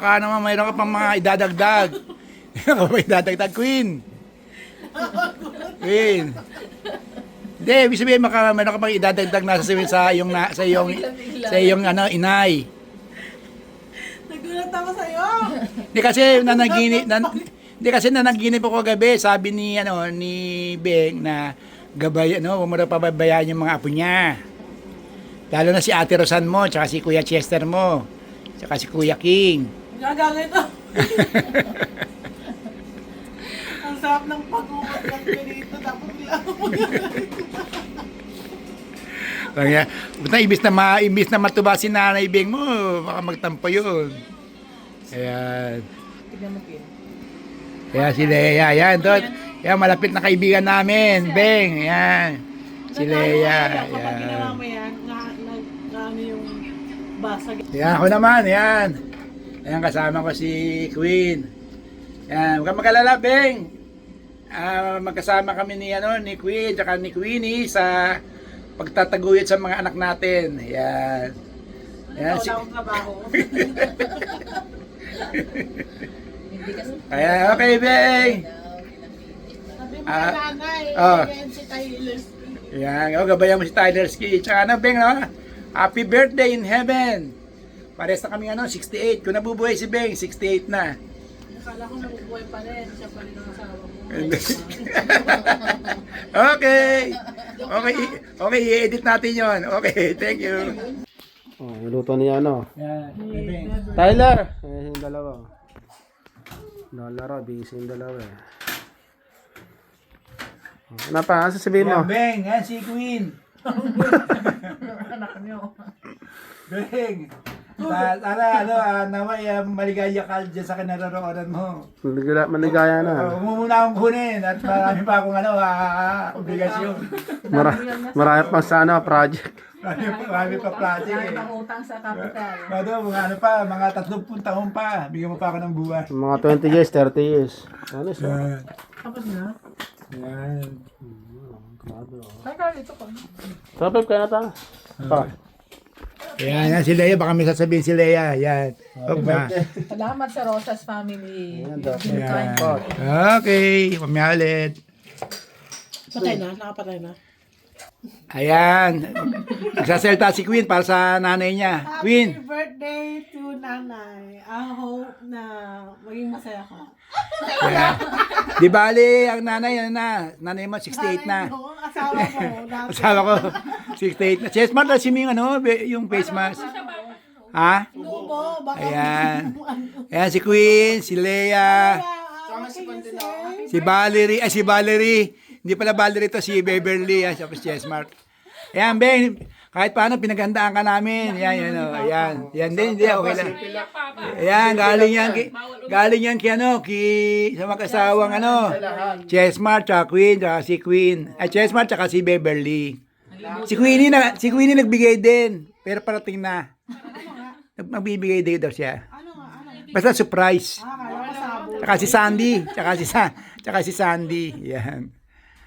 baka naman mayroon ka pang mga idadagdag. Mayroon ka pa idadagdag, Queen. Queen. Hindi, ibig sabihin, mayroon ka pang idadagdag na sasabihin sa iyong ano, inay. Nagulat ako sa'yo. Hindi kasi nanaginip ako kagabi, sabi ni Beng na gabay huwag mo na pababayaan yung mga apo niya. Lalo na si Ate Rosan mo, tsaka si Kuya Chester mo, tsaka si Kuya King. Gagawin ito. Ang sarap ng pag-ukat ko dito. Tapos lang ako. Kaya, basta imbis na matuba si Nanay Beng mo, baka magtampo yun. Ayan. Tignan mo, Kim. Kaya si Lea, yan, doon. Yan, malapit na kaibigan namin, Beng, yan. Si Lea, Kapag ginawa yan. mo yan, ano yung basag. Yan, ako naman, yan. Ayan, kasama ko si Queen. Yan, huwag kang mag-alala, Beng. Magkasama kami ni Queen, tsaka ni Queenie sa pagtataguyod sa mga anak natin. Yan. Yan, Wala akong trabaho. Ayan, okay, Beng. Sabi mo kay nanay, yan si Tyler. Yan, gabayan mo si Tyler Ski. Tsaka Beng, no? Happy birthday in heaven. Pares na kami 68. Kung nabubuhay si Beng, 68 na. Akala ko nabubuhay pa rin. Siya pa rin ang asawa mo. Okay. Okay, i-edit natin yon. Okay, thank you. Oh, niluto niya Yan, Beng. Tyler! Eh, yung dalawa. Nalaro, busy yung dalawa eh. Ano pa? Ano sasabihin mo? Yan, Beng. Yan, si Queen. Anak niyo. Beng. Sana, naway maligaya ka dyan sa kinaroroonan mo. Maligaya na. Huwag mo muna akong kunin at marami pa akong obligasyon. Marami pang sa project. Marami pa project eh. Ang utang sa kapital. Mga 30 taon pa. Bigyan mo pa ako ng buwan. Mga 20 years, 30 years. Ano siya? Yan. Tapos na? Yan. Ay, kaya ito ko. Tapos kaya na ta. Pa. Yan, si Lea. Baka may sasabihin si Lea. Yan. Salamat sa Rosas family. Yan. Okay. Pamialit. Patay na? Nakapatay na? Ayan. Nagsasalita si Queen para sa nanay niya. Queen. Happy birthday to nanay. I hope na maging masaya ka. Yeah. Di bali, ang nanay mo 68 na. Ano, asawa mo. dati. Asawa ko, 68 na. Chessmart na si Ming, yung face mask. Ha? Lubo, baka Ayan. Ayan si Queen, si Lea, si Valerie. Hindi pala Valerie to, si Beverly, sa Chessmart. Ayan, Ben, kahit paano pinaghandaan ka namin. Ayan. Yan din, hindi, okay lang. Ayan, galing yan sa mag-asawang Chessmart, tsaka Queen, tsaka si Queen. Chessmart, tsaka si Beverly. Si Queenie nagbigay din, pero parating na. Magbibigay din daw siya. Basta surprise. Tsaka si Sandy, tsaka si Sandy. Yan.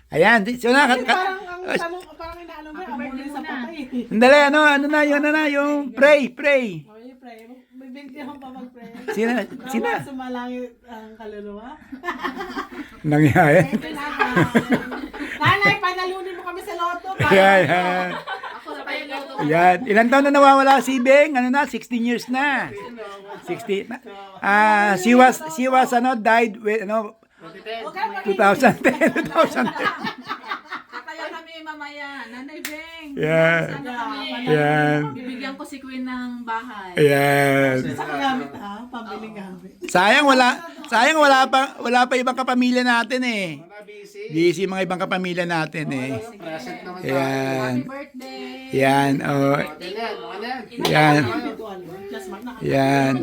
Ayan, so Parang inaano mo, amulin sa patay. Sandali, yung pray. Pray. May bintihan pa mag-pray. Sina? Sumalangit ang kaluluwa. Nangyari. Nanay, panalunin mo kami sa loto. Yan. Yan. Ilan taon na nawawala si Beng? 16 years na. 16. She was died with 2010. Kaya kami mamaya, Nanay Beng. Yan. Yan. Bibigyan ko si Queen ng bahay. Ayan. Sa gamit ha, pambiling gamit. Sayang wala pa ibang kapamilya natin eh. Busy mga ibang kapamilya natin eh. Ayan. Happy birthday. Yan. Oh. Yan. Yan.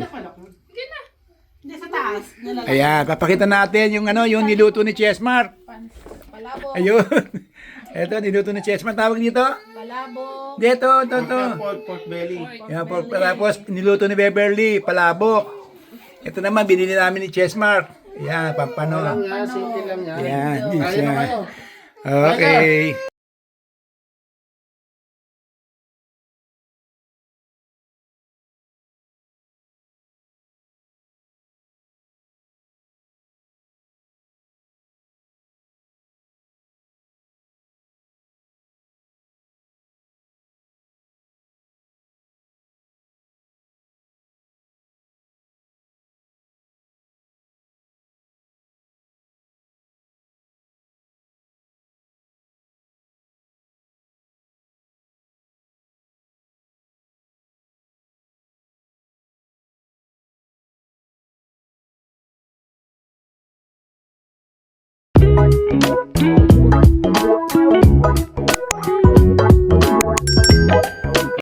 Hindi sa taas. Ayan, papakita natin yung yung niluto ni Chessmart. Palabo. Ayun. Ito, niluto ni Chessmart. Tawag dito? Palabo. Dito, ito. Pork belly. Yan, tapos niluto ni Beverly, palabok. Ito naman, binili namin ni Chessmart. Ayan, pampano. Simple lang yan. Ayan, di Kaya na siya. kayo. Okay.